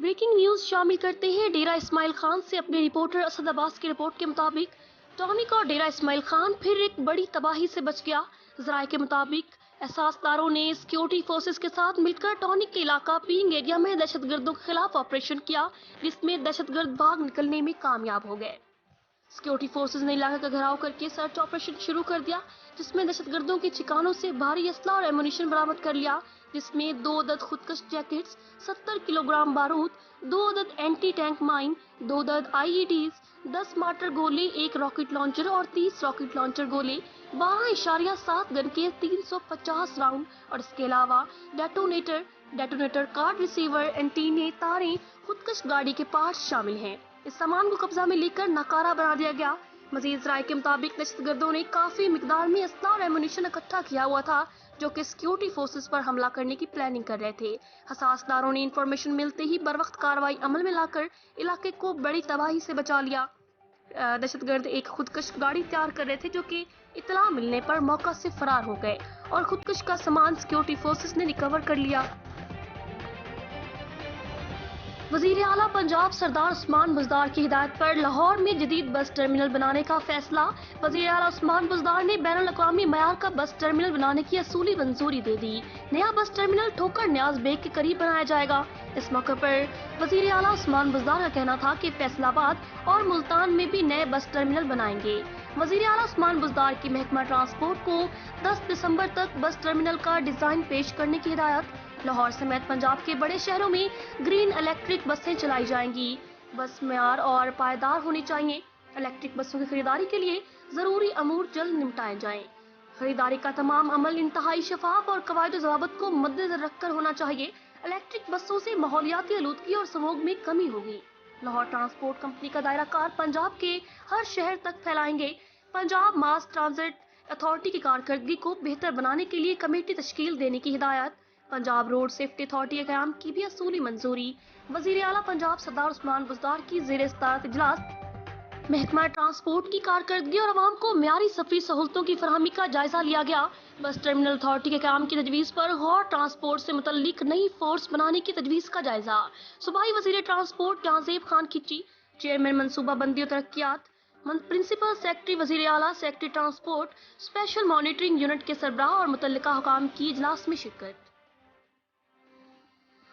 Breaking news शामिल करते हैं डेरा इस्माइल खान से। अपने रिपोर्टर असद अब्बास की रिपोर्ट के मुताबिक टॉनिक और डेरा इस्माइल खान फिर एक बड़ी तबाही से बच गया। जराये के मुताबिक एहसासदारों ने सिक्योरिटी फोर्सेस के साथ मिलकर टॉनिक के इलाका पींग एरिया में दहशतगर्दों के खिलाफ ऑपरेशन किया, जिसमें दहशतगर्द भाग निकलने में कामयाब हो गए। सिक्योरिटी फोर्सेस ने इलाके का घेराव करके सर्च ऑपरेशन शुरू कर दिया, जिसमें दहशतगर्दों के ठिकानों से भारी असला और एमुनिशन बरामद कर लिया, जिसमें 2 अदद खुदकश जैकेट्स, 70 किलोग्राम बारूद, 2 अदद एंटी टैंक माइन, 2 अदद आईईडीज, 10 मार्टर गोले, 1 रॉकेट लॉन्चर और 30 रॉकेट लॉन्चर गोले, 12.7 गन के 350 राउंड और इसके अलावा डेटोनेटर कार्ड रिसीवर, एंटीने, तारें, खुदकश गाड़ी के पार्ट्स शामिल हैं। इस सामान को कब्जा में लेकर नकारा बना दिया गया। मजीद राय के मुताबिक दहशतगर्दों ने काफी मिकदार में असला और एमुनिशन इकट्ठा किया हुआ था, जो कि सिक्योरिटी फोर्सेस पर हमला करने की प्लानिंग कर रहे थे। हसासदारों ने इंफॉर्मेशन मिलते ही बरवक्त कार्रवाई अमल में लाकर इलाके को बड़ी तबाही से बचा लिया। दहशतगर्द एक खुदकश गाड़ी तैयार कर रहे थे, जो कि इतला मिलने पर मौका से फरार हो गए और खुदकश का सामान सिक्योरिटी फोर्सेस ने रिकवर कर लिया। वजीर आला पंजाब सरदार उस्मान बुज़दार की हिदायत पर लाहौर में जदीद बस टर्मिनल बनाने का फैसला। वजीर आला उस्मान बुज़दार ने बैनुल अक़वामी मयार का बस टर्मिनल बनाने की असूली मंजूरी दे दी। नया बस टर्मिनल ठोकर न्याज बेग के करीब बनाया जाएगा। इस मौके पर वजीर आला उस्मान बुज़दार का कहना था कि फैसलाबाद और मुल्तान में भी नए बस टर्मिनल बनाएंगे। वजीर आला उस्मान बुज़दार की महकमा ट्रांसपोर्ट को 10 दिसंबर तक बस टर्मिनल का डिजाइन पेश करने की हिदायत। लाहौर समेत पंजाब के बड़े शहरों में ग्रीन इलेक्ट्रिक बसें चलाई जाएंगी। बस मेयार और पायदार होनी चाहिए। इलेक्ट्रिक बसों की खरीदारी के लिए जरूरी अमूर जल्द निपटाए जाएं। खरीदारी का तमाम अमल इंतहाई शफाफ और कवायद ज़वाबित को मद्देनजर रखकर होना चाहिए। इलेक्ट्रिक बसों से माहौलियाती आलूदगी और स्मॉग में कमी होगी। लाहौर ट्रांसपोर्ट कंपनी का दायरा कार पंजाब के हर शहर तक फैलाएंगे। पंजाब मास ट्रांजिट अथॉरिटी की कारकर्दगी को बेहतर बनाने के लिए कमेटी तश्कील देने की हिदायत। पंजाब रोड सेफ्टी अथॉरिटी के क़याम की भी असूली मंजूरी। वजीर आला पंजाब सरदार उस्मान बुज़दार की ज़ेरे सदारत इजलास महकमा ट्रांसपोर्ट की कारकर्दगी और आवाम को म्यारी सफरी सहूलतों की फरहमी का जायजा लिया गया। बस टर्मिनल अथॉरिटी के क़याम की तजवीज़ पर गौर ट्रांसपोर्ट से मुतल्लिक नई फोर्स बनाने की तजवीज़ का जायजा। सूबाई वजीर ट्रांसपोर्ट जहांज़ेब खान खिची, चेयरमैन मनसूबा बंदी और तरक्यात, प्रिंसिपल सेक्रेटरी वजीर आला, secretary transport, special monitoring unit के सरबराह और मुतल्लिका हुकाम की इजलास में शिरकत।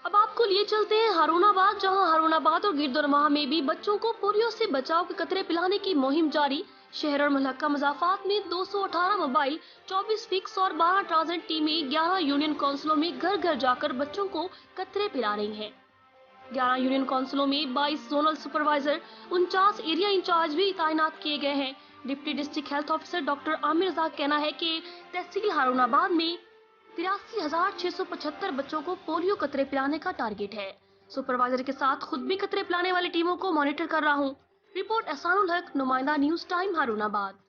अब आपको लिए चलते हैं हारूनाबाद, जहां हारूनाबाद और गिरदोरमाह में भी बच्चों को पोलियो से बचाव के कतरे पिलाने की मुहिम जारी। शहर और मुहल्ला मज़ाफात में 218 मोबाइल, 24 फिक्स और 12 ट्रांजिट टीमें 11 यूनियन काउंसिलों में घर घर जाकर बच्चों को कतरे पिला रही हैं। 11 यूनियन काउंसिलों में 22 जोनल सुपरवाइजर, 49 एरिया इंचार्ज भी तैनात किए गए हैं। Deputy district health officer doctor Amir Raza का कहना है कि तहसील हारूनाबाद में 83,675 बच्चों को पोलियो कतरे पिलाने का टारगेट है। सुपरवाइजर के साथ खुद भी कतरे पिलाने वाली टीमों को मॉनिटर कर रहा हूँ। रिपोर्ट एहसानुल हक, नुमाइंदा न्यूज टाइम हारूनाबाद।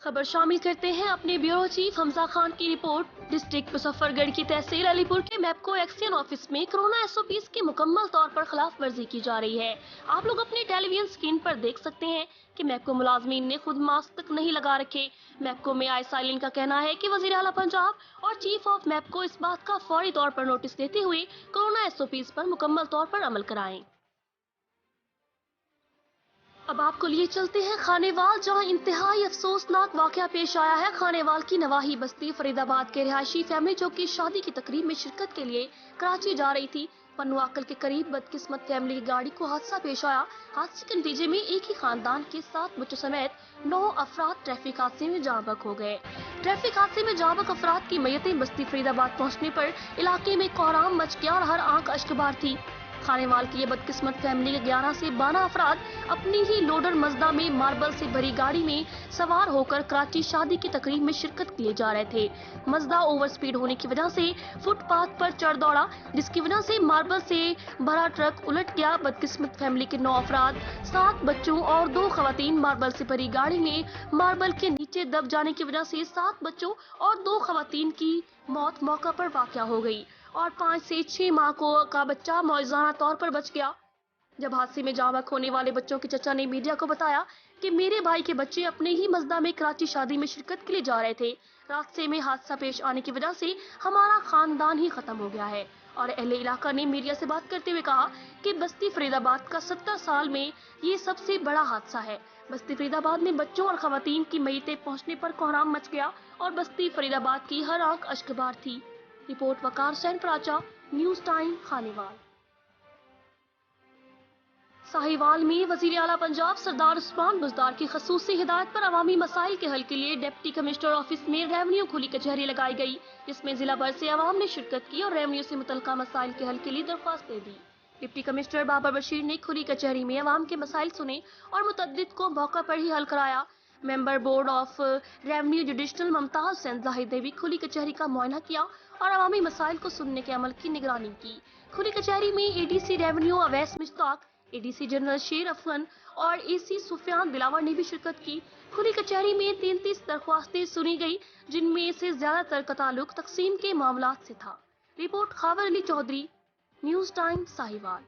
खबर शामिल करते हैं अपने ब्यूरो चीफ हमजा खान की रिपोर्ट। डिस्ट्रिक्ट मुजफ्फरगढ़ की तहसील अलीपुर के मैपको एक्शन ऑफिस में कोरोना SOPs की मुकम्मल तौर पर खिलाफ वर्जी की जा रही है। आप लोग अपनी टेलीविजन स्क्रीन पर देख सकते हैं कि मैपको मुलाजमीन ने खुद मास्क तक नहीं लगा रखे। मैपको में आई साइलिन का कहना है कि वजीर आला पंजाब और चीफ ऑफ मैपको इस बात का फौरी तौर पर नोटिस देते हुए कोरोना SOPs पर मुकम्मल तौर पर अमल कराएं। अब आपको लिए चलते हैं खानेवाल, जहां इंतहाई अफसोसनाक वाकया पेश आया है। खानेवाल की नवाही बस्ती फरीदाबाद के रिहायशी फैमिली जो कि शादी की तकरीब में शिरकत के लिए कराची जा रही थी, पन्नुआकल के करीब बदकिस्मत फैमिली की गाड़ी को हादसा पेश आया। हादसे के नतीजे में एक ही खानदान के 7 बच्चों समेत 9 अफराद ट्रैफिक हादसे में जाँ बहक हो गए। ट्रैफिक हादसे में जाँ बहक अफराद की मैयतें बस्ती फरीदाबाद पहुँचने पर इलाके में कोहराम मच गया और हर आंख अश्कबार थी। खानेवाल की ये बदकिस्मत फैमिली के 11 से 12 अफराद अपनी ही लोडर मजदा में मार्बल से भरी गाड़ी में सवार होकर कराची शादी की तकरीब में शिरकत के लिए जा रहे थे। मजदा ओवर स्पीड होने की वजह से फुटपाथ पर चढ़ दौड़ा, जिसकी वजह से मार्बल से भरा ट्रक उलट गया। बदकिस्मत फैमिली के 9 अफराद, 7 बच्चों और 2 खवातीन मार्बल से भरी गाड़ी में मार्बल के नीचे दब जाने की वजह से 7 बच्चों और 2 खवातीन की मौत मौका पर वाक़या हो गई और 5 से 6 माह का बच्चा मौजूदा तौर पर बच गया। जब हादसे में जाँ बहक होने वाले बच्चों के चचा ने मीडिया को बताया कि मेरे भाई के बच्चे अपने ही मजदा में कराची शादी में शिरकत के लिए जा रहे थे। रास्ते में हादसा पेश आने की वजह से हमारा खानदान ही खत्म हो गया है। और अहले इलाका ने मीडिया से बात करते हुए कहा कि बस्ती फरीदाबाद का 70 साल में ये सबसे बड़ा हादसा है। बस्ती फरीदाबाद में बच्चों और खवातीन की मयतें पहुंचने पर कोहराम मच गया और बस्ती फरीदाबाद की हर आंख अश्कबार थी। रिपोर्ट वकार हुसैन प्राचा, न्यूज टाइम, खानेवाल। साहिवाल में वजीर आला पंजाब सरदार उस्मान बुज़दार की खसूसी हिदायत पर अवामी मसाइल के हल के लिए डिप्टी कमिश्नर ऑफिस में रेवन्यू खुली कचहरी लगाई गई, जिसमें जिला भर से अवाम ने शिरकत की और रेवन्यू से मुतल्लिका मसाइल के हल के लिए दरख्वास्तें दी। डिप्टी कमिश्नर बाबर बशीर ने खुली कचहरी में अवाम के मसाइल सुने और मुतद्दिद को मौका पर ही हल कराया। Member board of revenue judicial Mumtaz Hussain Zahid ने भी खुली कचहरी का मुआयना किया और अवामी मसाइल को सुनने के अमल की निगरानी की। खुली कचहरी में ADC revenue Awais Mushtaq, ADC general शेर अफगन और एसी सुफियान दिलावर ने भी शिरकत की। खुली कचहरी में 33 दरख्वास्तें सुनी गई, जिनमें से ज्यादातर का ताल्लुक तकसीम के मामलात से था। Report Khawar Ali Chaudhry, news time, Sahiwal.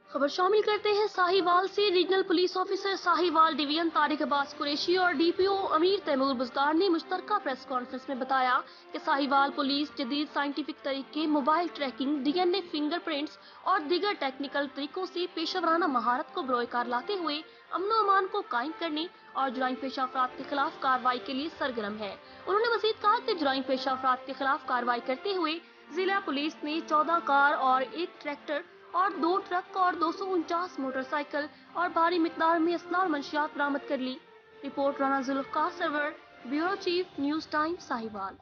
खबर शामिल करते हैं साहिवाल से। Regional police officer Sahiwal division Tariq Abbas Qureshi और डीपीओ अमीर तैमूर बुज़दार ने मुश्तरका प्रेस कॉन्फ्रेंस में बताया कि साहिवाल पुलिस जदीद साइंटिफिक तरीके, मोबाइल ट्रैकिंग, डीएनए फिंगरप्रिंट्स और दीगर टेक्निकल तरीकों से पेशेवराना महारत को बरोकार लाते हुए अमन अमान को कायम करने और जुराइम पेशा अफराद के खिलाफ कार्रवाई के लिए सरगर्म है। उन्होंने मजीद कहा कि जुराइम पेशा अफराद के खिलाफ कार्रवाई करते हुए जिला पुलिस ने 14 कार और 1 ट्रैक्टर और 2 ट्रक और 249 मोटरसाइकिल और भारी मिकदार में असला और मंशियात बरामद कर ली। Report Rana Zulfiqar Sarwar, bureau chief, News time, Sahiwal.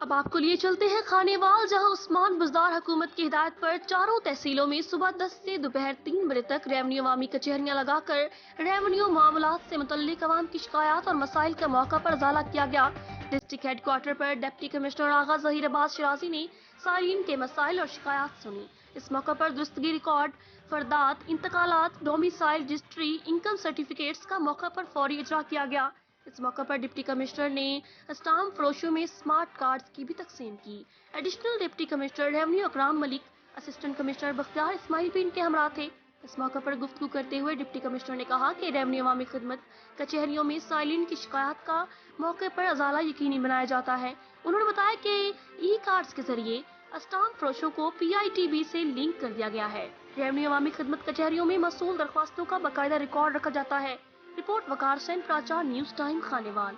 अब आपको लिए चलते हैं खानेवाल, जहां उस्मान बुज़दार हुकूमत की हिदायत पर चारों तहसीलों में सुबह 10 से दोपहर 3 बजे तक रेवन्यू अवामी कचहरियां लगाकर रेवन्यू मामलात से मुतल्लिक अवाम की शिकायत और मसाइल का मौका पर इजाला किया गया। डिस्ट्रिक्ट हेडक्वार्टर पर डिप्टी कमिश्नर आगा ज़हीर अब्बास शिराजी ने सारीन के मसाइल और शिकायत सुनी। इस मौका पर दुरुस्तगी रिकॉर्ड, फरदात, इंतकालात, डोमिसाइल रजिस्ट्री, इनकम सर्टिफिकेट्स का मौका पर फौरी इजरा किया गया। इस मौका पर डिप्टी कमिश्नर ने स्टाम्प फरोशों में स्मार्ट कार्ड्स की भी तकसीम की। Additional deputy commissioner revenue Akram Malik, assistant commissioner Bakhtiyar Ismail भी इनके हमरा थे। इस मौका पर गुफ्तगू करते हुए डिप्टी कमिश्नर ने कहा कि रेवन्यू अवामी खिदमत कचहरियों में साइलिन की शिकायत का मौके पर अजाला यकीनी बनाया जाता है। उन्होंने बताया कि ई कार्ड्स के जरिए स्टाम्प फरोशों को PITB से लिंक कर दिया गया है। रेवन्यू अवामी खिदमत कचहरियों में मसूल दरख्वास्तों का बाकायदा रिकॉर्ड रखा जाता है। रिपोर्ट वकार हुसैन प्राचा, न्यूज टाइम, खानेवाल।